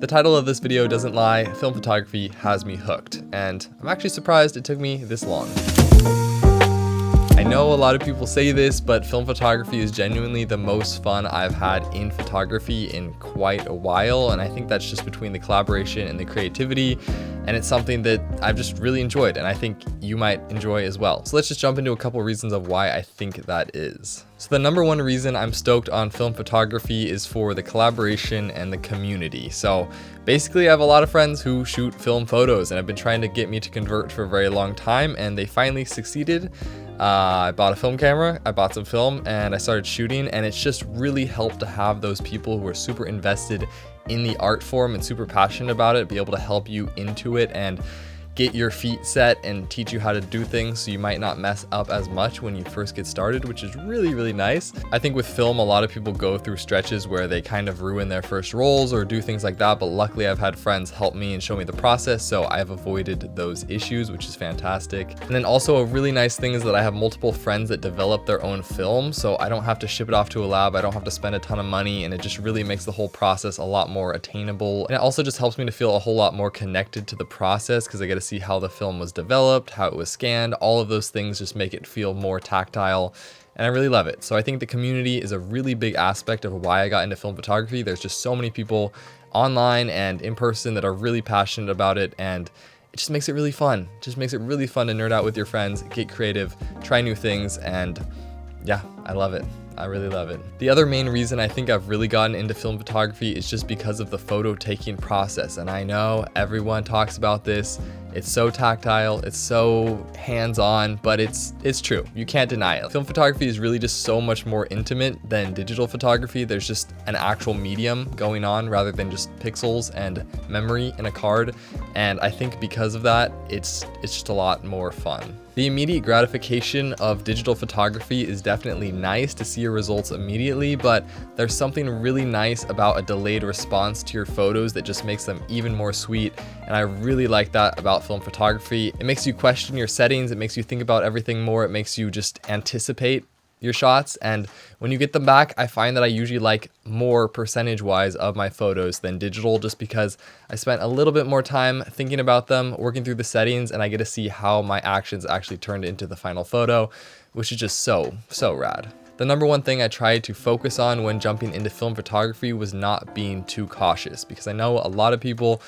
The title of this video doesn't lie, film photography has me hooked, and I'm actually surprised it took me this long. I know a lot of people say this, but film photography is genuinely the most fun I've had in photography in quite a while, and I think that's just between the collaboration and the creativity, and it's something that I've just really enjoyed, and I think you might enjoy as well. So let's just jump into a couple reasons of why I think that is. So the number one reason I'm stoked on film photography is for the collaboration and the community. So basically, I have a lot of friends who shoot film photos and have been trying to get me to convert for a very long time, and they finally succeeded. I bought a film camera, I bought some film, and I started shooting, and it's just really helped to have those people who are super invested in the art form and super passionate about it be able to help you into it and get your feet set and teach you how to do things so you might not mess up as much when you first get started, which is really, really nice. I think with film, a lot of people go through stretches where they kind of ruin their first rolls or do things like that, but luckily I've had friends help me and show me the process, so I've avoided those issues, which is fantastic. And then also a really nice thing is that I have multiple friends that develop their own film, so I don't have to ship it off to a lab, I don't have to spend a ton of money, and it just really makes the whole process a lot more attainable. And it also just helps me to feel a whole lot more connected to the process because I get to see how the film was developed, how it was scanned. All of those things just make it feel more tactile, and I really love it. So I think the community is a really big aspect of why I got into film photography. There's just so many people online and in person that are really passionate about it, and it just makes it really fun. It just makes it really fun to nerd out with your friends, get creative, try new things, and yeah, I love it. I really love it. The other main reason I think I've really gotten into film photography is just because of the photo taking process. And I know everyone talks about this. It's so tactile, it's so hands-on, but it's true. You can't deny it. Film photography is really just so much more intimate than digital photography. There's just an actual medium going on rather than just pixels and memory in a card. And I think because of that, it's just a lot more fun. The immediate gratification of digital photography is definitely nice to see your results immediately, but there's something really nice about a delayed response to your photos that just makes them even more sweet, and I really like that about film photography. It makes you question your settings, it makes you think about everything more, it makes you just anticipate your shots, and when you get them back, I find that I usually like more percentage-wise of my photos than digital, just because I spent a little bit more time thinking about them, working through the settings, and I get to see how my actions actually turned into the final photo, which is just so rad. The number one thing I tried to focus on when jumping into film photography was not being too cautious, because I know a lot of people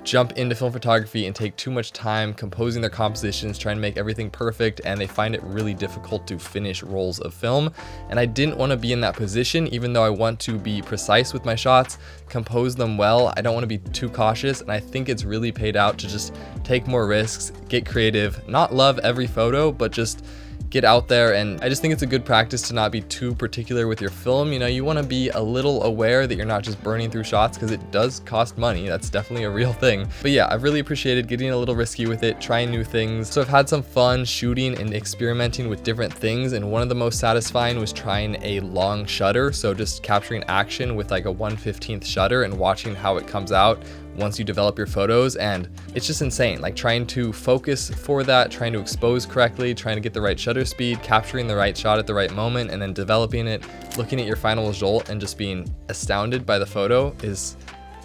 jump into film photography and take too much time composing their compositions, trying to make everything perfect, and they find it really difficult to finish rolls of film. And I didn't want to be in that position, even though I want to be precise with my shots, compose them well. I don't want to be too cautious, and I think it's really paid out to just take more risks, get creative, not love every photo, but just get out there. And I just think it's a good practice to not be too particular with your film. You know, you want to be a little aware that you're not just burning through shots, because it does cost money. That's definitely a real thing. But yeah, I've really appreciated getting a little risky with it, trying new things. So I've had some fun shooting and experimenting with different things, and one of the most satisfying was trying a long shutter. So just capturing action with like a 1/15th shutter and watching how it comes out once you develop your photos, and it's just insane. Like trying to focus for that, trying to expose correctly, trying to get the right shutter speed, capturing the right shot at the right moment, and then developing it, looking at your final result and just being astounded by the photo is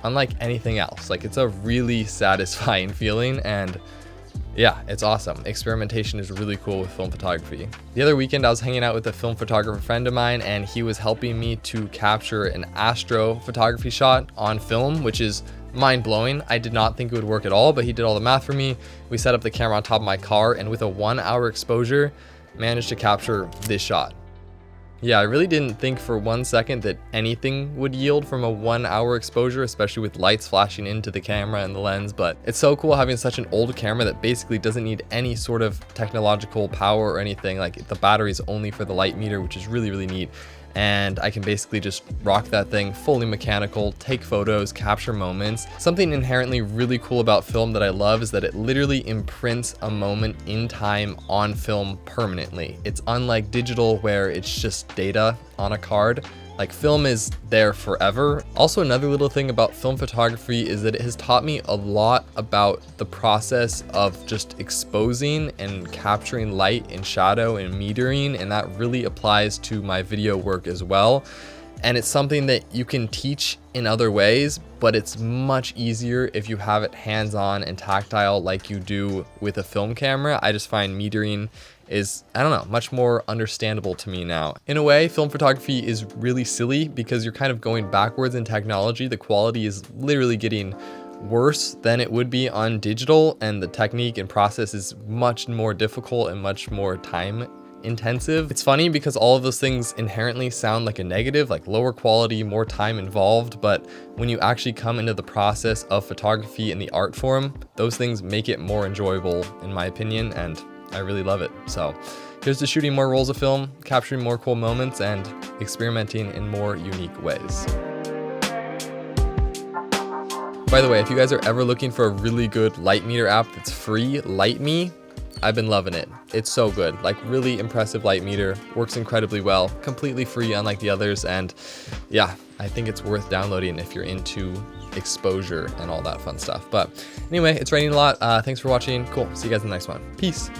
unlike anything else. Like, it's a really satisfying feeling, and yeah, it's awesome. Experimentation is really cool with film photography. The other weekend I was hanging out with a film photographer friend of mine, and he was helping me to capture an Astro Photography shot on film, which is mind-blowing. I did not think it would work at all, but he did all the math for me. We set up the camera on top of my car, and with a 1-hour exposure, managed to capture this shot. Yeah, I really didn't think for 1 second that anything would yield from a 1-hour exposure, especially with lights flashing into the camera and the lens, but it's so cool having such an old camera that basically doesn't need any sort of technological power or anything. Like, the battery's only for the light meter, which is really, really neat. And I can basically just rock that thing fully mechanical, take photos, capture moments. Something inherently really cool about film that I love is that it literally imprints a moment in time on film permanently. It's unlike digital, where it's just data on a card. Like, film is there forever. Also, another little thing about film photography is that it has taught me a lot about the process of just exposing and capturing light and shadow and metering, and that really applies to my video work as well. and it's something that you can teach in other ways, but it's much easier if you have it hands-on and tactile like you do with a film camera. I just find metering is, I don't know, much more understandable to me now. In a way, film photography is really silly because you're kind of going backwards in technology. The quality is literally getting worse than it would be on digital, and the technique and process is much more difficult and much more time intensive. It's funny because all of those things inherently sound like a negative, like lower quality, more time involved, but when you actually come into the process of photography in the art form, those things make it more enjoyable in my opinion, and I really love it. So here's to shooting more rolls of film, capturing more cool moments, and experimenting in more unique ways. By the way, if you guys are ever looking for a really good light meter app that's free, Light Me, I've been loving it. It's so good, like really impressive light meter, works incredibly well, completely free unlike the others, and yeah, I think it's worth downloading if you're into exposure and all that fun stuff. But anyway, it's raining a lot. Thanks for watching. Cool. See you guys in the next one. Peace.